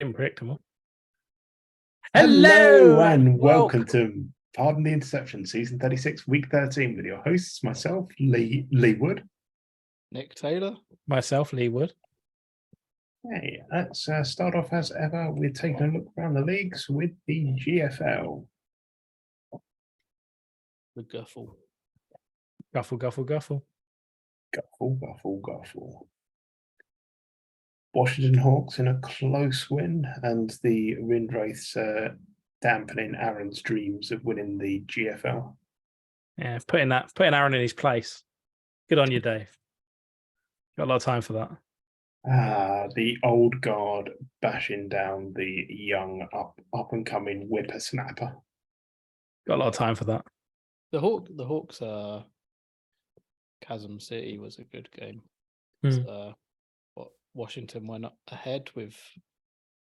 Didn't predict them all. Hello and welcome to Pardon the Interception, Season 36, Week 13, with your hosts, myself, Lee Wood. Nick Taylor. Myself, Lee Wood. Hey, let's start off as ever. We're taking a look around the leagues with the GFL. The Guffle. Guffle, guffle, guffle. Guffle, guffle, guffle. Washington Hawks in a close win, and the Wind Wraiths dampening Aaron's dreams of winning the GFL. Yeah, putting Aaron in his place. Good on you, Dave. Got a lot of time for that. The old guard bashing down the young up and coming whippersnapper. Got a lot of time for that. The Hawks Chasm City was a good game. Washington went up ahead with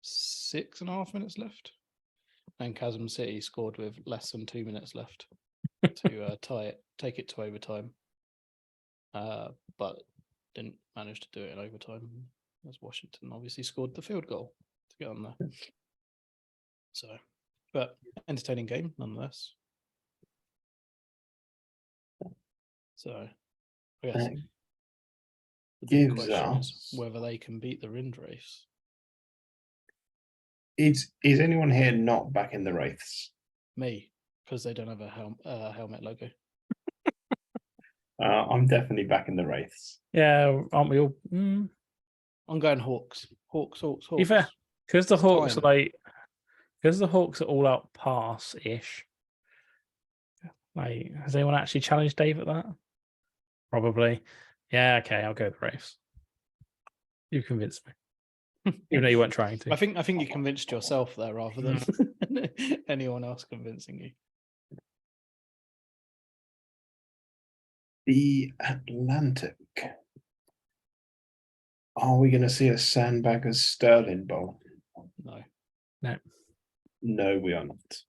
6.5 minutes left, and Chasm City scored with less than 2 minutes left to take it to overtime. But didn't manage to do it in overtime, as Washington obviously scored the field goal to get on there. So, but entertaining game nonetheless. So, I guess the big question is whether they can beat the Wind Wraiths. Is anyone here not back in the Wraiths? Me, because they don't have a helmet logo. I'm definitely back in the Wraiths. Yeah, aren't we all? I'm going Hawks. Hawks. Be fair, because the Hawks are all out pass-ish. Like, has anyone actually challenged Dave at that? Probably. Yeah, okay, I'll go with the Wraiths. You convinced me. Even though you weren't trying to. I think you convinced yourself there rather than anyone else convincing you. The Atlantic. Are we going to see a Sandbaggers Sterling Bowl? No. No, we are not.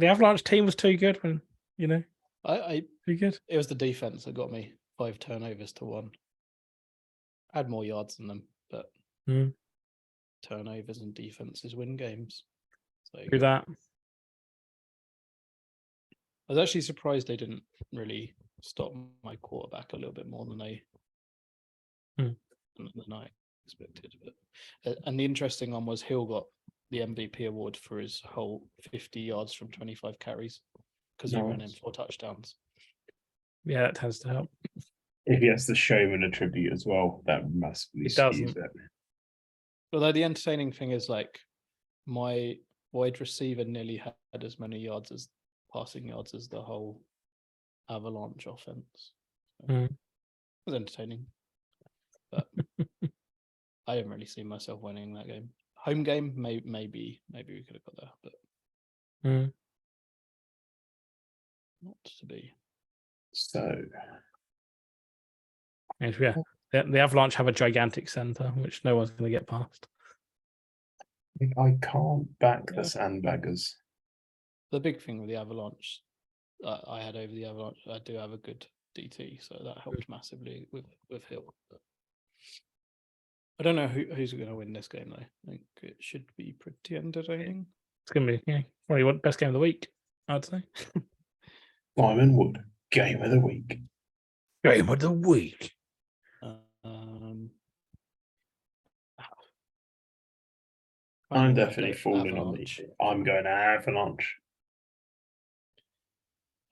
The Avalanche team was too good when, too good. It was the defense that got me 5 turnovers to 1. I had more yards than them, but turnovers and defenses win games. So Do that. I was actually surprised they didn't really stop my quarterback a little bit more than I expected. But and the interesting one was Hill got the MVP award for his whole 50 yards from 25 carries because he ran in 4 touchdowns. Yeah, that tends to help. If he has the showman attribute as well, that massively skews it. Although the entertaining thing is, like, my wide receiver nearly had as many passing yards as the whole Avalanche offense. So it was entertaining, but I didn't really see myself winning that game. Home game, maybe we could have got there, but not to be. So, yeah, the Avalanche have a gigantic center, which no one's going to get past. I can't back the Sandbaggers. The big thing with the Avalanche, I had over the Avalanche, I do have a good DT, so that helped massively with Hill. But I don't know who's going to win this game, though. I think it should be pretty entertaining. It's going to be probably best game of the week, I'd say. Simon Wood, game of the week. Game of the week. I'm definitely falling on the. I'm going Avalanche.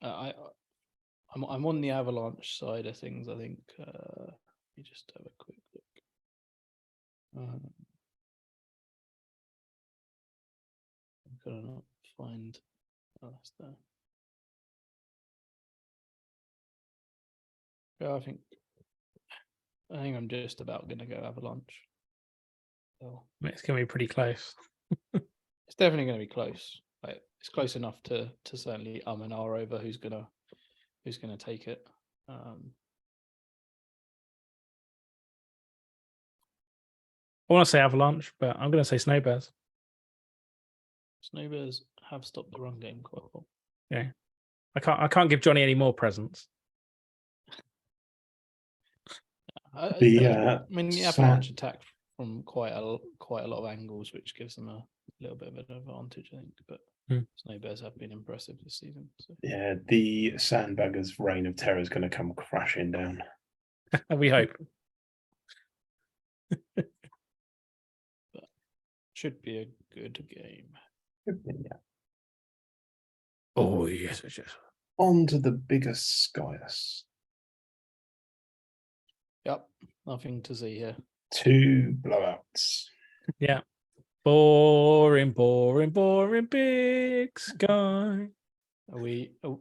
I'm on the Avalanche side of things. I think. Let me just have a quick look. I'm gonna not find. Oh, that's there. Yeah, I think I'm just about gonna go Avalanche. So It's going to be pretty close. It's definitely going to be close. Like, it's close enough to certainly and R over who's gonna take it. I want to say Avalanche, but I'm going to say Snowbears. Snowbears have stopped the run game quite well. Yeah, I can't give Johnny any more presents. The Avalanche attack from quite a lot of angles, which gives them a little bit of an advantage, I think. But Snow Bears have been impressive this season. So. Yeah, the Sandbaggers' reign of terror is going to come crashing down. We hope. But should be a good game. Yeah. Oh yes, yes. On to the biggest Skyus. Yep, nothing to see here. 2 blowouts. Yeah. Boring, boring, boring, big sky.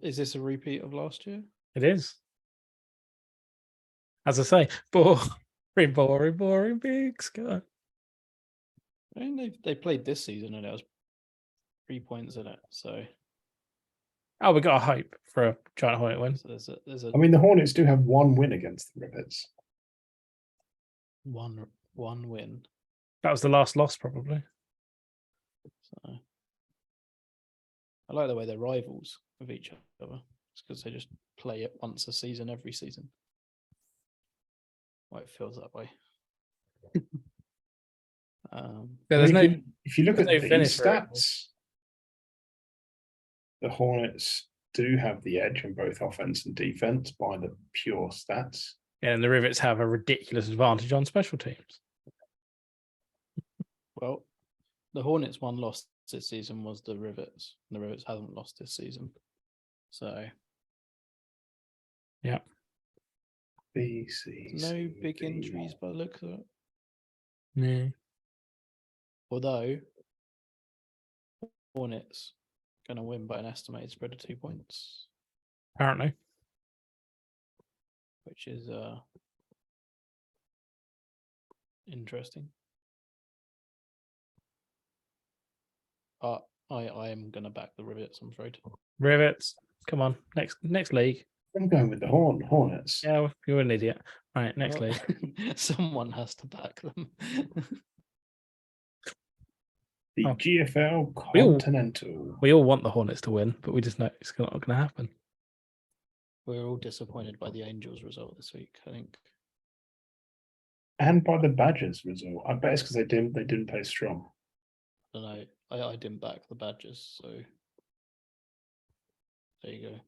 Is this a repeat of last year? It is. As I say, boring, boring, boring, big sky. I mean, they played this season and it was 3 points in it. So, Oh, we got a hope for a Giant Hornet win. so there's a I mean, the Hornets do have 1 win against the Rivets. one win. That was the last loss, probably. So I like the way they're rivals with each other. It's because they just play it once a season, every season. Well, it feels that way. Yeah, there's no. If you look at there's no these finish for it. stats, the Hornets do have the edge in both offense and defense by the pure stats. Yeah, and the Rivets have a ridiculous advantage on special teams. Well, the Hornets' one loss this season was the Rivets. The Rivets haven't lost this season. So, yeah. BC. No big injuries by the look of it. No. Although, Hornets going to win by an estimated spread of 2 points, Apparently. which is interesting. I am going to back the Rivets, I'm afraid. Rivets. Come on. Next league. I'm going with the Hornets. Yeah, you're an idiot. Right, next Well, league. Someone has to back them. The Oh. GFL We all- Continental. We all want the Hornets to win, but we just know it's not going to happen. We're all disappointed by the Angels result this week, I think. And by the Badgers result. I bet it's because they didn't play strong. I don't know. I didn't back the Badgers, so there you go.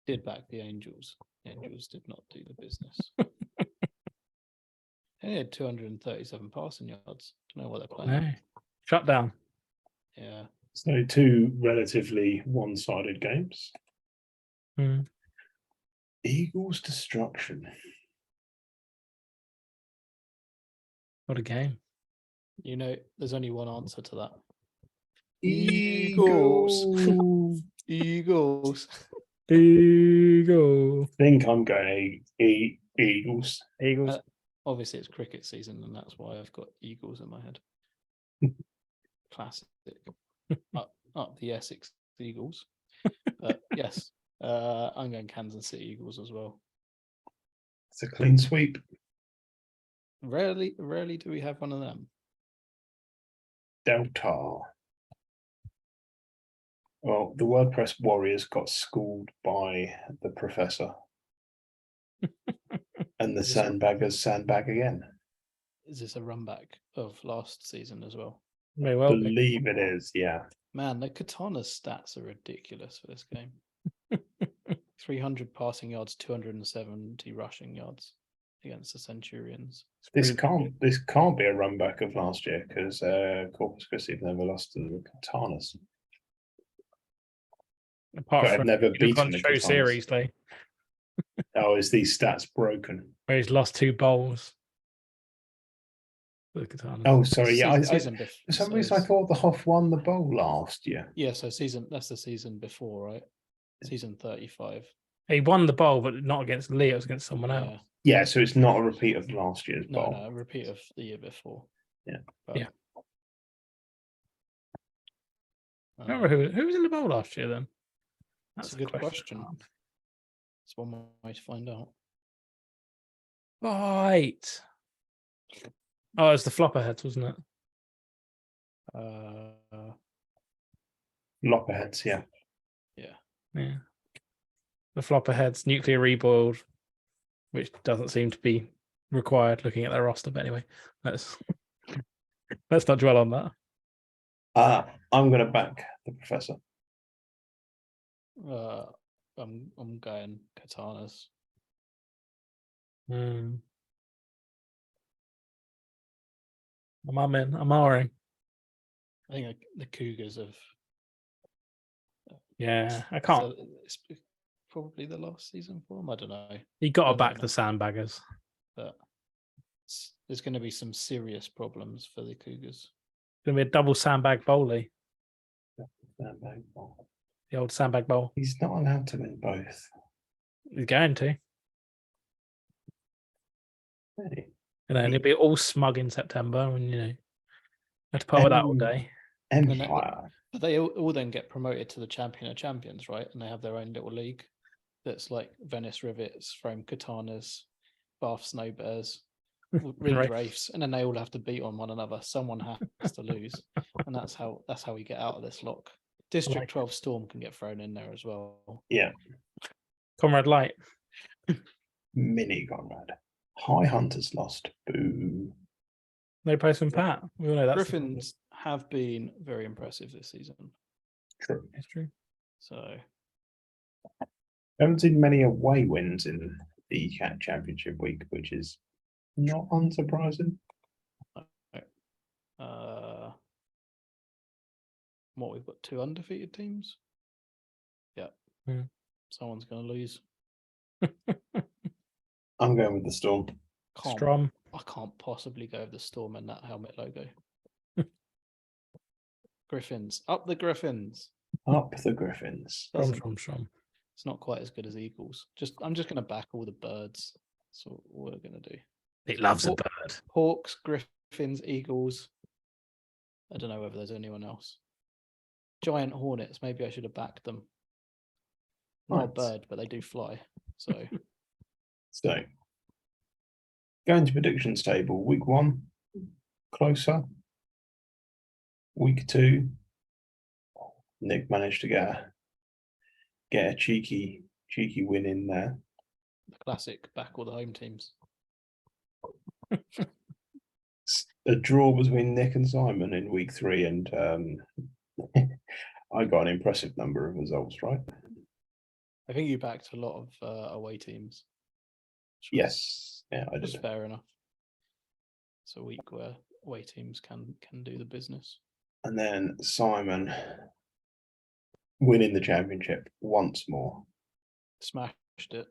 Did back the Angels. The Angels did not do the business. They had 237 passing yards. Don't know what they're playing. No. Shut down. Yeah. So 2 relatively one-sided games. Eagles destruction. What a game. You know, there's only one answer to that. Eagles. Eagles. Eagle. I think I'm going Eagles. Eagles. Obviously, it's cricket season, and that's why I've got Eagles in my head. Classic. up the Essex Eagles. But yes, I'm going Kansas City Eagles as well. It's a clean sweep. Rarely do we have one of them. Delta. Well, the WordPress Warriors got schooled by the professor. And the Is this a- Sandbaggers sandbag again. Is this a run back of last season as well? May well be. Believe it is, yeah. Man, the Katana's stats are ridiculous for this game. 300 passing yards, 270 rushing yards against the Centurions. This can't be a run back of last year because Corpus Christi have never lost to the Katanas. Apart But I've from never the beaten the show Katanas. series, though, Oh, is these stats broken? where he's lost 2 bowls. For the Katanas. Oh, sorry. Yeah, Season for some reason I thought the Hoff won the bowl last year. Yeah, so that's the season before, right? Season 35. He won the bowl, but not against Lee. It was against someone else. Yeah. Yeah, so it's not a repeat of last year's bowl. No, a repeat of the year before. Yeah. But, Yeah. I remember who was in the bowl last year then? That's a good question. It's one way to find out. Right. Oh, it was the flopper heads, wasn't it? Lopperheads, yeah. Yeah. The flopper heads, nuclear reboiled, which doesn't seem to be required looking at their roster. But anyway, let's not dwell on that. I'm going to back the professor. I'm going Katanas. I'm in. I'm R'ing. I think the Cougars have. Yeah, I can't. So it's probably the last season for them. I don't know. You got to You'll back never the sandbaggers. But there's going to be some serious problems for the Cougars. Going to be a double sandbag bowlie. Sandbag bowl. The old sandbag bowl. He's not allowed to win both. He's going to. Hey. And he'll be all smug in September, and have to put up with that all day. Empire. But they all then get promoted to the Champion of Champions, right? And they have their own little league that's like Venice Rivets, Frame Katanas, Bath Snowbears, Ring Right. Wraiths, and then they all have to beat on one another. Someone has to lose, and that's how we get out of this lock. District Like 12 Storm can get thrown in there as well. Yeah. Comrade Light. Mini Conrad. High Hunters lost. Boo. No postman Pat. We all know that's Griffins have been very impressive this season. True. It's true. So Haven't seen many away wins in the Cat Championship week, which is not unsurprising. what we've got 2 undefeated teams. Yeah. Someone's going to lose. I'm going with the Storm. Strom. I can't possibly go with the Storm and that helmet logo. Griffins. Up the Griffins. Up the Griffins. Strom. It's not quite as good as Eagles. I'm just going to back all the birds. That's what we're going to do. He loves a bird. Hawks, Griffins, Eagles. I don't know whether there's anyone else. Giant Hornets. Maybe I should have backed them. Not a Right. bird, but they do fly. So So, going to predictions table. Week 1, closer. Week 2, Nick managed to get a cheeky win in there. the classic back all the home teams. A draw between Nick and Simon in week 3, and I got an impressive number of results, right? I think you backed a lot of away teams. Yes, yeah, I That's did. fair enough. It's a week where away teams can do the business. And then Simon winning the championship once more. Smashed it.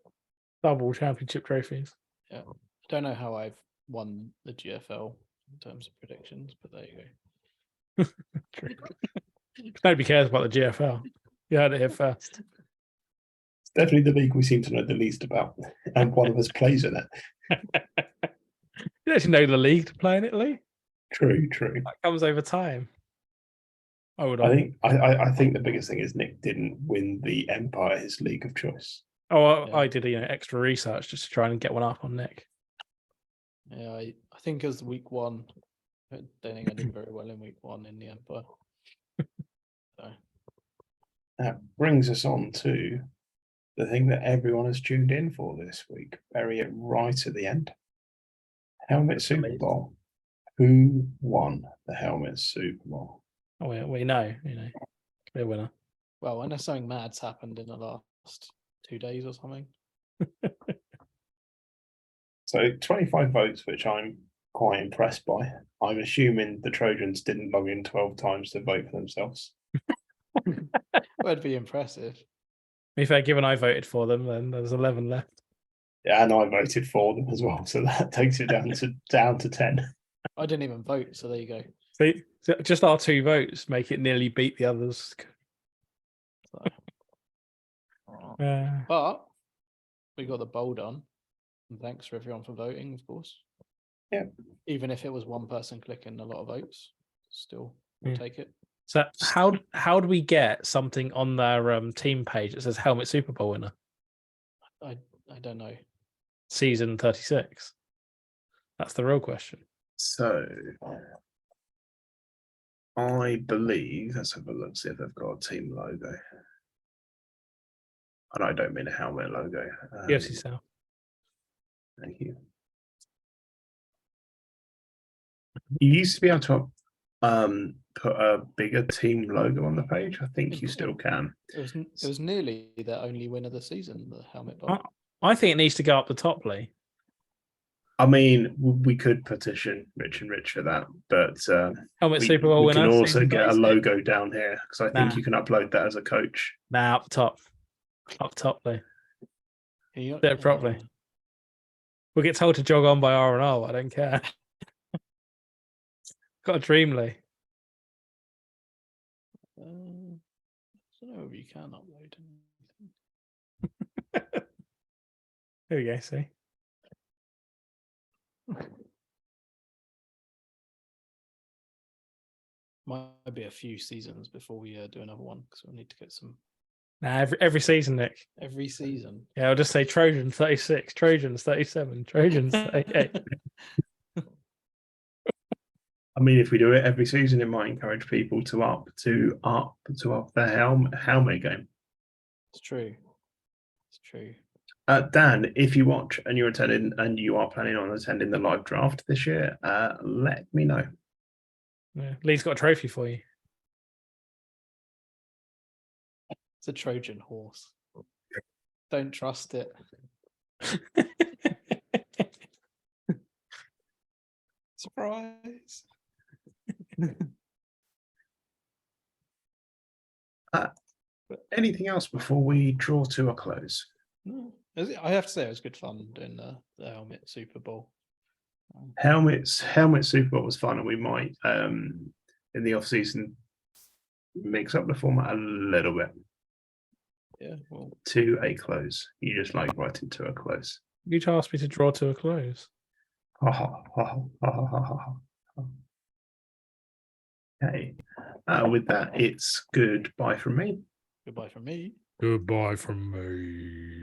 Double championship trophies. Yeah. I don't know how I've won the GFL in terms of predictions, but there you go. True. Nobody cares about the GFL. You heard it here first. It's definitely the league we seem to know the least about, and one of us plays in it. You actually know the league to play in Italy. True. That comes over time. I think the biggest thing is Nick didn't win the Empire, his league of choice. I did extra research just to try and get one up on Nick. Yeah, I think as week 1, I don't think I did very well in week 1 in the Empire. So That brings us on to the thing that everyone has tuned in for this week. Bury it right at the end. Helmet Super Bowl. Who won the Helmet Super Bowl? Oh, we know, clear winner. well, I know something mad's happened in the last 2 days or something. So 25 votes, which I'm quite impressed by. I'm assuming the Trojans didn't log in 12 times to vote for themselves. That'd be impressive. If I given I voted for them, then there's 11 left. Yeah, and I voted for them as well, so that takes it down to 10. I didn't even vote, so there you go. See, so just our 2 votes make it nearly beat the others. So, Uh, but we got the bowl done. And thanks for everyone for voting, of course. Yeah. Even if it was one person clicking a lot of votes, still we'll take it. so how do we get something on their team page that says Helmet Super Bowl winner I don't know. season 36? That's the real question. So I believe, let's have a look, see if they've got a team logo. And I don't mean a helmet logo. UFC South. Thank you. You used to be able to put a bigger team logo on the page. I think you still can. It was nearly their only win of the season, the Helmet Bowl. I think it needs to go up the top, Lee. I mean, we could petition Rich and Rich for that, but Helmet Super Bowl we can winner. also season get a 36. logo down here because I think Nah. you can upload that as a coach. Nah, up top. Up top, Lee. You- Do it properly. We'll get told to jog on by R&R. I don't care. Got a dream, Lee. I don't know if you can upload anything. Here we go, see. Might be a few seasons before we do another one because we'll need to get some Nah, every season, Nick. every season. Yeah, I'll just say Trojan 36, Trojans 37, Trojans 38. I mean, if we do it every season, it might encourage people to up their helmet game. It's true. It's true. Dan, if you watch and you're attending and you are planning on attending the live draft this year, let me know. Yeah. Lee's got a trophy for you. It's a Trojan horse. Don't trust it. Surprise. Anything else before we draw to a close? No, I have to say it was good fun doing the Helmet Super Bowl. Helmet Super Bowl was fun, and we might in the off season mix up the format a little bit. Yeah, well, To a close. You just like writing to a close. You asked me to draw to a close. Okay. With that, it's goodbye from me. goodbye from me. Goodbye from me.